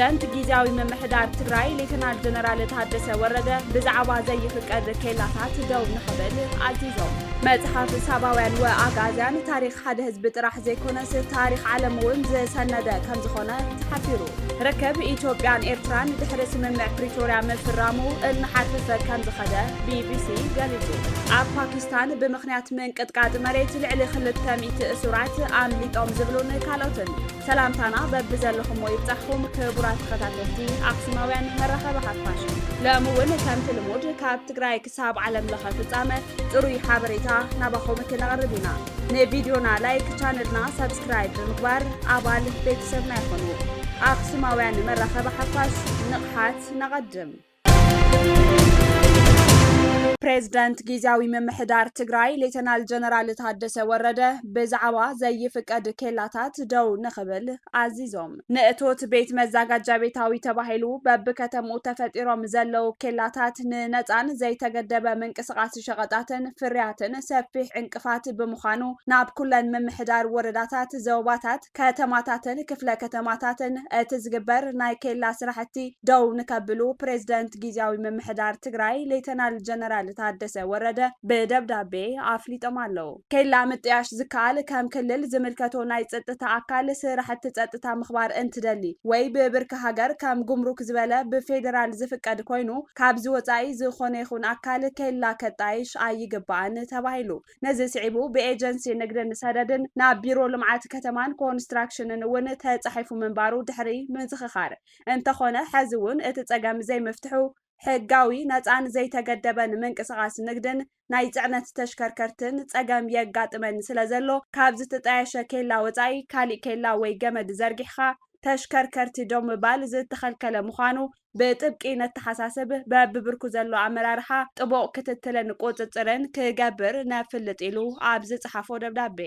ፕሬዝዳንት ጊዜያዊ ምምሕዳር ትግራይ ሌተናል ጀነራል ታደሰ ወረደ ብዛዕባ ዘይፍቀድ ኬላታት ደው ንኽብል ኣዚዞም። መጽሓፍ ሳባውያን ወኣጋዝያን ታሪክ ሓደ ህዝቢ ጥራሕ ዘይኮነስ ታሪክ ዓለም እውን ዝሰነደ ከም ዝኾነ ተሓቢሩ። ርክብ ኢትዮጵያን ኤርትራን ድሕሪ ስምምዕ ፕሪቶርያ ምፍራሙ እናሓፈፈ ከም ዝኸደ ቢቢሲ ገሊጹ። ኣብ ፓኪስታን ብምኽንያት ምንቅጥቃጥ መሬት ልዕሊ 200 እሱራት ኣምሊጦም ዝብሉን ካልኦትን። ሰላምታና በብዘለኹም ይብጻሕኩም ክቡራት ተኸታተልቲ ኣክሱማውያን መራኸቢ ሓፋሽ ሎሚ ከምቲ ልሙድ ካብ ትግራይ ክሳብ ዓለም ለኸ ፍጻመ ጥሩይ ሓበሬታ ናባኹም ክነቕርብ ኢና። ንቪድዮና ላይክ ቻነልና ሰብስክራይብ ብምግባር ኣባል ቤተሰብና ይኹኑ። ኣክሱማውያን መራኸቢ ሓፋሽ ንቕሓት ነቐድም። ፕሬዝዳንት ጊዜያዊ ምምሕዳር ትግራይ ሌተናል ጀነራል ታደሰ ወረደ ብዛዕባ ዘይፍቀድ ኬላታት ደው ንኽብል ኣዚዞም። ንእቶት ቤት መዘጋጃ ቤታዊ ተባሂሉ በብከተምኡ ተፈጢሮም ዘለው ኬላታት ንነፃን ዘይተገደበ ምንቅስቓስ ሸቐጣትን ፍርያትን ሰፊሕ ዕንቅፋት ብምዃኑ ናብ ኩለን ምምሕዳር ወረዳታት ዘውባታት ከተማታትን ክፍለ ከተማታትን እቲ ዝግበር ናይ ኬላ ስራሕቲ ደው ንከብሉ ፕሬዝዳንት ጊዜያዊ ምምሕዳር ትግራይ ሌተናል ጀነራል ታደሰ ወረደ ብደብዳቤ ኣፍሊጦም ኣለው። ኬላ ምጥያሽ ዝከኣል ከም ክልል ዝምልከቶ ናይ ፀጥታ ኣካል ስራሕቲ ፀጥታ ምኽባር እንትደሊ ወይ ብብርኪ ሃገር ከም ጉምሩክ ዝበለ ብፌደራል ዝፍቀድ ኮይኑ ካብዚ ወፃኢ ዝኾነ ይኹን ኣካል ኬላ ከጣይሽ ኣይግባእን ተባሂሉ። ነዚ ስዒቡ ብኤጀንሲ ንግድን ሰደድን ናብ ቢሮ ልምዓት ከተማን ኮንስትራክሽንን እውን ተፃሒፉ ምንባሩ ድሕሪ ምዝኽኻር እንተኾነ ሕዚ እውን እቲ ፀገም ዘይምፍትሑ ሕጋዊ ነፃን ዘይተገደበን ምንቅስቓስ ንግድን ናይ ጽዕነት ተሽከርከርትን ፀገም የጋጥመን ስለ ዘሎ ካብዚ ተጣየሸ ኬላ ወፃኢ ካሊእ ኬላ ወይ ገመድ ዘርጊሕኻ ተሽከርከርቲ ዶ ምባል ዝተኸልከለ ምዃኑ ብጥብቂ ነተሓሳስብ በብብርኩ ዘሎ ኣመራርሓ ጥቡቕ ክትትልን ቁፅፅርን ክገብር ነፍልጥ ኢሉ ኣብ ዝፀሓፎ ደብዳቤ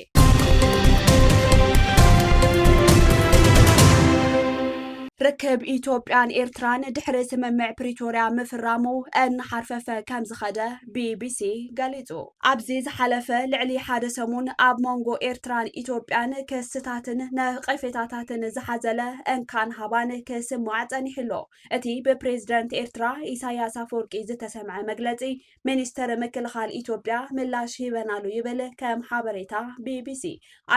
ርክብ ኢትዮጵያን ኤርትራን ድሕሪ ስምምዕ ፕሪቶርያ ምፍራሙ እናሓርፈፈ ከም ዝኸደ ቢቢሲ ገሊጹ። ኣብዚ ዝሓለፈ ልዕሊ ሓደ ሰሙን ኣብ መንጎ ኤርትራን ኢትዮጵያን ክስታትን ነቐፌታታትን ዝሓዘለ እንካን ሃባን ክስማዕ ጸኒሕሎ። እቲ ብፕሬዝዳንት ኤርትራ ኢሳያስ ኣፈወርቂ ዝተሰምዐ መግለጺ ሚኒስተር ምክልኻል ኢትዮጵያ ምላሽ ሂበናሉ ይብል ከም ሓበሬታ ቢቢሲ።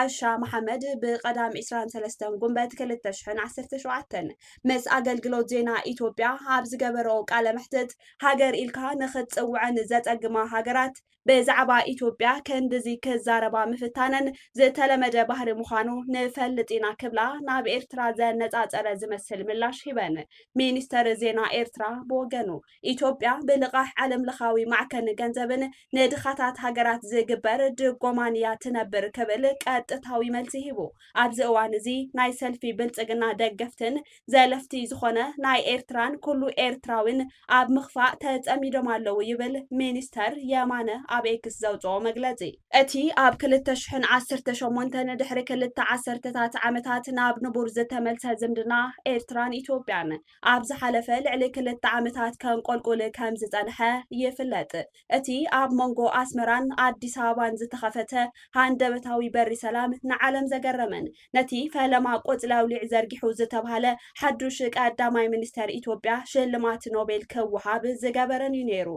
አይሻ መሐመድ ብቀዳም 23 ጉንበት 2017 ምስ ኣገልግሎት ዜና ኢትዮጵያ ኣብ ዝገበረኦ ቃለ መሕትት ሃገር ኢልካ ንኽትፅውዕን ዘፀግማ ሃገራት ብዛዕባ ኢትዮጵያ ክንድዚ ክዛረባ ምፍታነን ዝተለመደ ባህሪ ምዃኑ ንፈልጥ ኢና ክብላ ናብ ኤርትራ ዘነፃፀረ ዝመስል ምላሽ ሂበን። ሚኒስተር ዜና ኤርትራ ብወገኑ ኢትዮጵያ ብልቓሕ ዓለም ለኻዊ ማዕከን ገንዘብን ንድኻታት ሃገራት ዝግበር ድጎማን እያ ትነብር ክብል ቀጥታዊ መልሲ ሂቡ። ኣብዚ እዋን እዚ ናይ ሰልፊ ብልፅግና ደገፍትን ዘለፍቲ ዝኾነ ናይ ኤርትራን ኩሉ ኤርትራዊን ኣብ ምኽፋእ ተጸሚዶም ኣለው ይብል ሚኒስተር የማነ ኣብ ኤክስ ዘውፅኦ መግለጺ። እቲ ኣብ 2018 ድሕሪ 2 ዓሰርተታት ዓመታት ናብ ንቡር ዝተመልሰ ዝምድና ኤርትራን ኢትዮጵያን ኣብ ዝሓለፈ ልዕሊ 2 ዓመታት ከንቆልቁል ከም ዝጸንሐ ይፍለጥ። እቲ ኣብ መንጎ ኣስመራን ኣዲስ ኣበባን ዝተኸፈተ ሃንደበታዊ በሪ ሰላም ንዓለም ዘገረመን ነቲ ፈለማ ቆጽሊ ኣውሊዕ ዘርጊሑ ዝተባሃለ ሓዱሽ ቀዳማይ ሚኒስተር ኢትዮጵያ ሽልማት ኖቤል ክወሃብ ዝገበረን እዩ ነይሩ።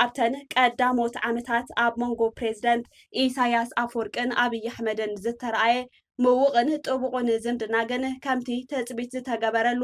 ኣብተን ቀዳሞት ዓመታት ኣብ መንጎ ፕሬዝዳንት ኢሳያስ ኣፈወርቅን ኣብይ ኣሕመድን ዝተረኣየ ምዉቕን ጥቡቕን ዝምድና ግን ከምቲ ተፅቢት ዝተገበረሉ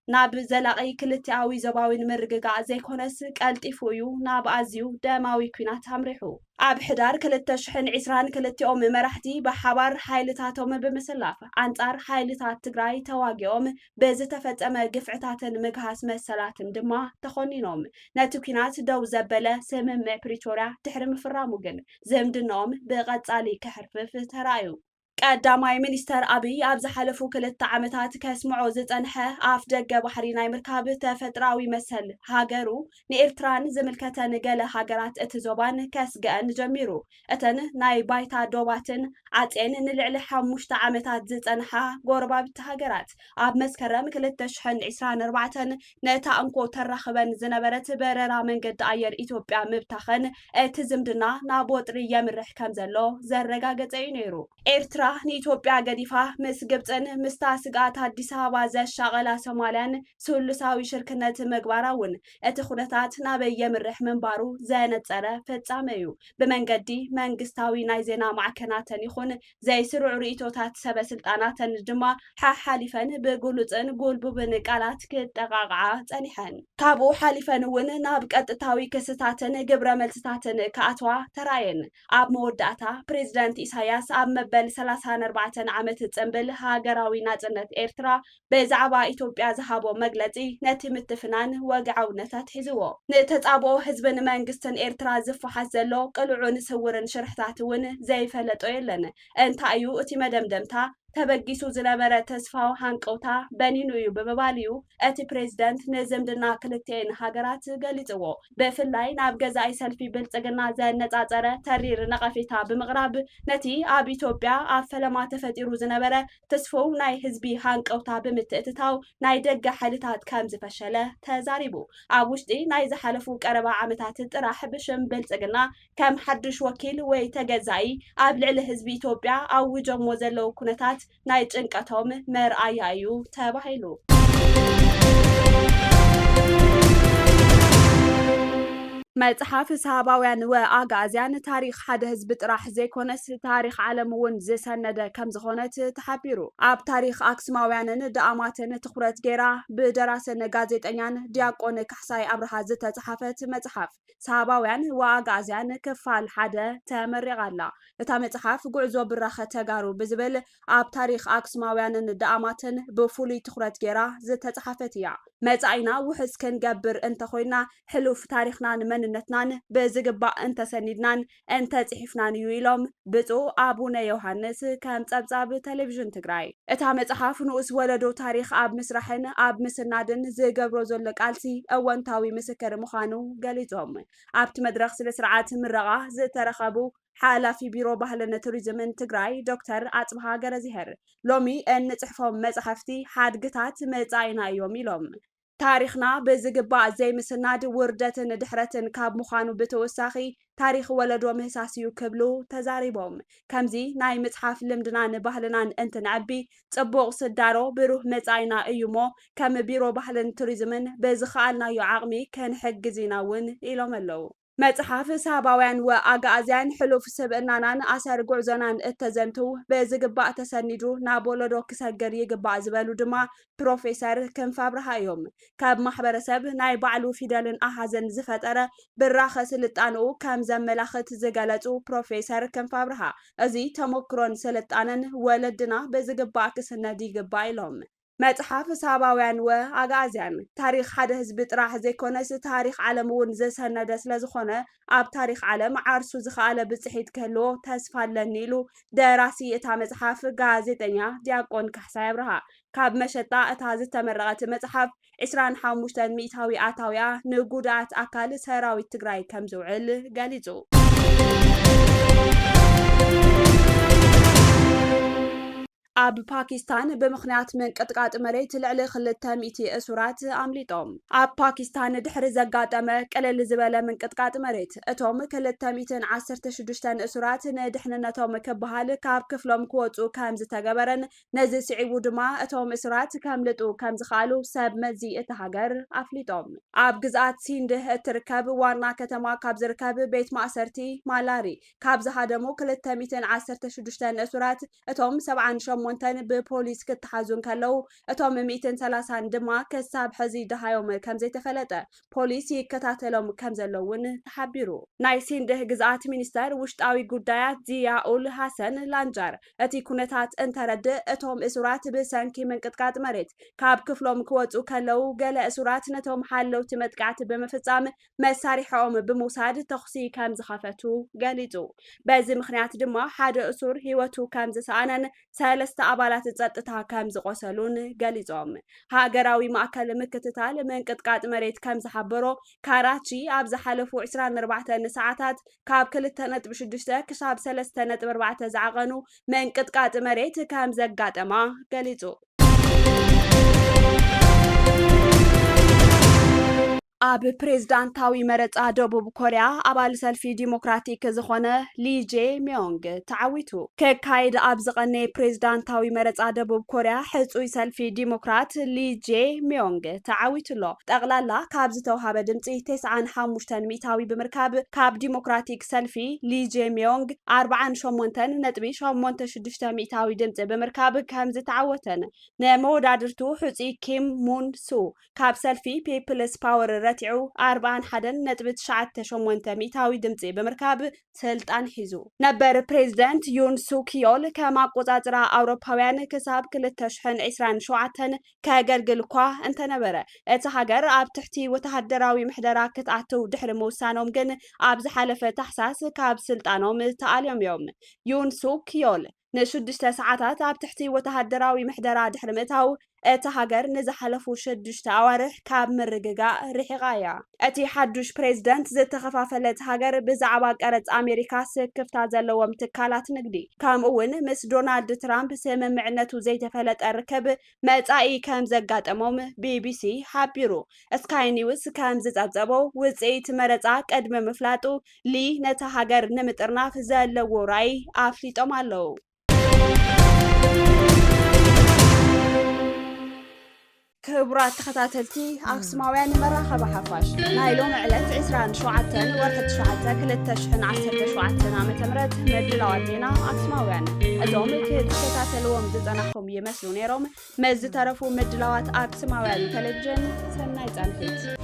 ናብ ዘላቒ ክልቲኣዊ ዞባዊን ምርግጋእ ዘይኮነስ ቀልጢፉ እዩ ናብ ኣዝዩ ደማዊ ኩናት ኣምሪሑ። ኣብ ሕዳር 2020 ክልቲኦም መራሕቲ ብሓባር ሓይልታቶም ብምስላፍ ኣንጻር ሓይልታት ትግራይ ተዋጊኦም ብዝተፈጸመ ግፍዕታትን ምግሃስ መሰላትን ድማ ተኾኒኖም ነቲ ኩናት ደው ዘበለ ስምምዕ ፕሪቶርያ ድሕሪ ምፍራሙ ግን ዝምድንኦም ብቐጻሊ ክሕርፍፍ ተራእዩ። ቀዳማይ ሚኒስተር ኣብይ ኣብ ዝሓለፉ 2 ዓመታት ከስምዖ ዝጸንሐ ኣፍ ደገ ባሕሪ ናይ ምርካብ ተፈጥራዊ መሰል ሃገሩ ንኤርትራን ዝምልከተን ገለ ሃገራት እቲ ዞባን ከስግአን ጀሚሩ። እተን ናይ ባይታ ዶባትን ዓፄን ንልዕሊ 5 ዓመታት ዝጸንሓ ጎረባብቲ ሃገራት ኣብ መስከረም 2024 ነታ እንኮ ተራኽበን ዝነበረት በረራ መንገዲ ኣየር ኢትዮጵያ ምብታኸን እቲ ዝምድና ናብ ወጥሪ የምርሕ ከም ዘሎ ዘረጋገፀ እዩ ነይሩ። ኤርትራ ንኢትዮጵያ ገዲፋ ምስ ግብፅን ምስታ ስጋት አዲስ አበባ ዘሻቀላ ሶማልያን ስሉሳዊ ሽርክነት ምግባራ እውን እቲ ኩነታት ናበይ የምርሕ ምንባሩ ዘነፀረ ፍጻመ እዩ። ብመንገዲ መንግስታዊ ናይ ዜና ማዕከናተን ይኹን ዘይስሩዕ ርእቶታት ሰበስልጣናተን ድማ ሓሓሊፈን ብጉሉፅን ጉልቡብን ቃላት ክጠቃቅዓ ፀኒሐን። ካብኡ ሓሊፈን እውን ናብ ቀጥታዊ ክስታትን ግብረ መልስታትን ከኣትዋ ተራየን። ኣብ መወዳእታ ፕሬዚደንት ኢሳያስ ኣብ መበል 34 ዓመት ጽምብል ሃገራዊ ናጽነት ኤርትራ ብዛዕባ ኢትዮጵያ ዝሃቦ መግለጺ ነቲ ምትፍናን ወግዓውነታት ሒዝዎ። ንተጻብኦ ህዝብን መንግስትን ኤርትራ ዝፈሓስ ዘሎ ቅልዑን ስውርን ሽርሕታት እውን ዘይፈለጦ የለን። እንታይ እዩ እቲ መደምደምታ? ተበጊሱ ዝነበረ ተስፋው ሃንቀውታ በኒኑ እዩ ብምባል እዩ እቲ ፕሬዚደንት ንዝምድና ክልቴን ሃገራት ገሊፅዎ። ብፍላይ ናብ ገዛኢ ሰልፊ ብልፅግና ዘነፃፀረ ተሪር ነቐፌታ ብምቕራብ ነቲ ኣብ ኢትዮጵያ ኣብ ፈለማ ተፈጢሩ ዝነበረ ተስፋው ናይ ህዝቢ ሃንቀውታ ብምትእትታው ናይ ደገ ሓይልታት ከም ዝፈሸለ ተዛሪቡ። ኣብ ውሽጢ ናይ ዝሓለፉ ቀረባ ዓመታት ጥራሕ ብሽም ብልፅግና ከም ሓድሽ ወኪል ወይ ተገዛኢ ኣብ ልዕሊ ህዝቢ ኢትዮጵያ ኣውጆሞ ዘለው ኩነታት ናይ ጭንቀቶም መርኣያ እዩ ተባሂሉ። መጽሓፍ ሳባውያን ወኣጋእዝያን ታሪክ ሓደ ህዝቢ ጥራሕ ዘይኮነስ ታሪክ ዓለም እውን ዝሰነደ ከም ዝኾነት ተሓቢሩ። ኣብ ታሪክ ኣክሱማውያንን ደኣማትን ትኩረት ገይራ ብደራስን ጋዜጠኛን ዲያቆን ካሕሳይ አብርሃ ዝተጻሕፈት መጽሓፍ ሳባውያን ወኣጋእዝያን ክፋል 1 ተመሪቓላ። እታ መጽሓፍ ጉዕዞ ብራኸ ተጋሩ ብዝብል ኣብ ታሪክ ኣክሱማውያንን ደኣማትን ብፍሉይ ትኩረት ገይራ ዝተጻሕፈት እያ። መጻኢና ውሕስ ክንገብር እንተኮይና ሕሉፍ ታሪክናን መንነትናን ብዝግባእ እንተሰኒድናን እንተጽሒፍናን እዩ ኢሎም ብፁዕ ኣቡነ ዮሃንስ ከም ጸብጻብ ቴሌቪዥን ትግራይ። እታ መጽሓፍ ንኡስ ወለዶ ታሪክ ኣብ ምስራሕን ኣብ ምስናድን ዝገብሮ ዘሎ ቃልሲ እወንታዊ ምስክር ምዃኑ ገሊጾም። ኣብቲ መድረክ ስለ ስርዓት ምረቓ ዝተረኸቡ ሓላፊ ቢሮ ባህልን ቱሪዝምን ትግራይ ዶክተር ኣጽብሃ ገረዚሄር ሎሚ እንጽሕፎም መጽሓፍቲ ሓድግታት መጻኢና እዮም ኢሎም ታሪክና ብዝግባእ ዘይምስናድ ውርደትን ድሕረትን ካብ ምዃኑ ብተወሳኺ ታሪክ ወለዶ ምህሳስ እዩ ክብሉ ተዛሪቦም። ከምዚ ናይ ምጽሓፍ ልምድናን ባህልናን እንትንዕቢ ጽቡቕ ስዳሮ ብሩህ መጻኢና እዩ ሞ ከም ቢሮ ባህልን ቱሪዝምን ብዝኸኣልናዮ ዓቕሚ ክንሕግዝ ኢና እውን ኢሎም ኣለው። መጽሓፍ ሳባውያን ወኣጋእዝያን ሕሉፍ ስብእናናን ኣሰር ጉዕዞናን እተዘንቱ ብዝግባእ ተሰኒዱ ናብ ወለዶ ክሰግር ይግባእ ዝበሉ ድማ ፕሮፌሰር ክንፈ አብርሃ እዮም። ካብ ማሕበረሰብ ናይ ባዕሉ ፊደልን ኣሃዘን ዝፈጠረ ብራኸ ስልጣንኡ ከም ዘመላኽት ዝገለጹ ፕሮፌሰር ክንፈ አብርሃ እዚ ተሞክሮን ስልጣነን ወለድና ብዝግባእ ክስነድ ይግባእ ኢሎም። መጽሓፍ ሳባውያን ወኣጋእዝያን ታሪክ ሓደ ህዝቢ ጥራሕ ዘይኮነስ ታሪክ ዓለም እውን ዘሰነደ ስለ ዝኾነ ኣብ ታሪክ ዓለም ዓርሱ ዝኸኣለ ብጽሒት ክህልዎ ተስፋ ኣለኒ ኢሉ ደራሲ እታ መጽሓፍ ጋዜጠኛ ዲያቆን ካሕሳይ አብርሃ ካብ መሸጣ እታ ዝተመረቐት መጽሓፍ 25 ሚእታዊ ኣታውያ ንጉዳት ኣካል ሰራዊት ትግራይ ከም ዝውዕል ገሊጹ። ኣብ ፓኪስታን ብምኽንያት ምንቅጥቃጥ መሬት ልዕሊ 200 እሱራት ኣምሊጦም። ኣብ ፓኪስታን ድሕሪ ዘጋጠመ ቅልል ዝበለ ምንቅጥቃጥ መሬት እቶም 216 እሱራት ንድሕንነቶም ክበሃል ካብ ክፍሎም ክወፁ ከም ዝተገበረን ነዚ ስዒቡ ድማ እቶም እሱራት ከምልጡ ከም ዝኽኣሉ ሰብ መዚ እቲ ሃገር ኣፍሊጦም። ኣብ ግዝኣት ሲንድህ እትርከብ ዋና ከተማ ካብ ዝርከብ ቤት ማእሰርቲ ማላሪ ካብ ዝሃደሙ 216 እሱራት እቶም 78 ብፖሊስ ክትሓዙን ከለው እቶም 130 ድማ ክሳብ ሕዚ ደሃዮም ከም ዘይተፈለጠ ፖሊስ ይከታተሎም ከም ዘለውን ተሓቢሩ። ናይ ሲንድህ ግዝኣት ሚኒስተር ውሽጣዊ ጉዳያት ዚያኡል ሃሰን ላንጃር እቲ ኩነታት እንተረድእ እቶም እሱራት ብሰንኪ ምንቅጥቃጥ መሬት ካብ ክፍሎም ክወፁ ከለው ገለ እሱራት ነቶም ሓለውቲ መጥቃዕቲ ብምፍጻም መሳሪሖም ብምውሳድ ተኽሲ ከም ዝኸፈቱ ገሊጹ። በዚ ምክንያት ድማ ሓደ እሱር ሂወቱ ከም ዝሰኣነን ሰለስተ ኣባላት ጸጥታ ከም ዝቆሰሉን ገሊጾም። ሃገራዊ ማእከል ምክትታል ምንቅጥቃጥ መሬት ከም ዝሓበሮ ካራቺ ኣብ ዝሓለፉ 24 ሰዓታት ካብ 2.6 ክሳብ 3.4 ዝዓቐኑ ምንቅጥቃጥ መሬት ከም ዘጋጠማ ገሊጹ። ኣብ ፕሬዝዳንታዊ መረፃ ደቡብ ኮርያ ኣባል ሰልፊ ዲሞክራቲክ ዝኾነ ሊጄ ሚዮንግ ተዓዊቱ ከካይድ ኣብ ዝቐነየ ፕሬዝዳንታዊ መረፃ ደቡብ ኮርያ ሕፁይ ሰልፊ ዲሞክራት ሊጄ ሚዮንግ ተዓዊቱሎ ጠቕላላ ካብ ዝተውሃበ ድምፂ 95 ሚእታዊ ብምርካብ ካብ ዲሞክራቲክ ሰልፊ ሊጄ ሚዮንግ 48.86 ሚእታዊ ድምፂ ብምርካብ ከም ዝተዓወተን ንመወዳድርቱ ሕፁይ ኪም ሙን ሱ ካብ ሰልፊ ፒፕልስ ፓወር ረቲዑ 41.98 ሚእታዊ ድምፂ ብምርካብ ስልጣን ሒዙ ነበር ፕሬዝዳንት ዩን ሱክ ዮል ከም ኣቆፃፅራ ኣውሮፓውያን ክሳብ 2027 ከገልግል እኳ እንተነበረ እቲ ሃገር ኣብ ትሕቲ ወተሃደራዊ ምሕደራ ክትኣትው ድሕሪ ምውሳኖም ግን ኣብ ዝሓለፈ ታሕሳስ ካብ ስልጣኖም ተኣልዮም እዮም ዩን ሱክ ዮል ን6 ሰዓታት ኣብ ትሕቲ ወተሃደራዊ ምሕደራ ድሕሪ ምእታው እቲ ሃገር ንዝሓለፉ 6 ኣዋርሕ ካብ ምርግጋእ ርሒቓ እያ እቲ ሓዱሽ ፕሬዝዳንት ዝተኸፋፈለት ሃገር ብዛዕባ ቀረፅ ኣሜሪካ ስክፍታ ዘለዎም ትካላት ንግዲ ከምኡ እውን ምስ ዶናልድ ትራምፕ ስምምዕነቱ ዘይተፈለጠ ርክብ መጻኢ ከም ዘጋጠሞም ቢቢሲ ሓቢሩ ስካይ ኒውስ ከም ዝጸብጸቦ ውጽኢት መረፃ ቀድሚ ምፍላጡ ሊ ነቲ ሃገር ንምጥርናፍ ዘለዎ ራእይ ኣፍሊጦም ኣለዉ ክቡራት ተኸታተልቲ ኣክሱማውያን መራኸቢ ሓፋሽ ናይ ሎሚ ዕለት 27 ወርሒ 9 2017 ዓ.ም መድላዋት ዜና ኣክሱማውያን እዞም ክትከታተልዎም ዝፀናሕኩም ይመስሉ ነይሮም መዝተረፉ መድላዋት ኣክሱማውያን ቴሌቪዥን ሰናይ ጻንሒት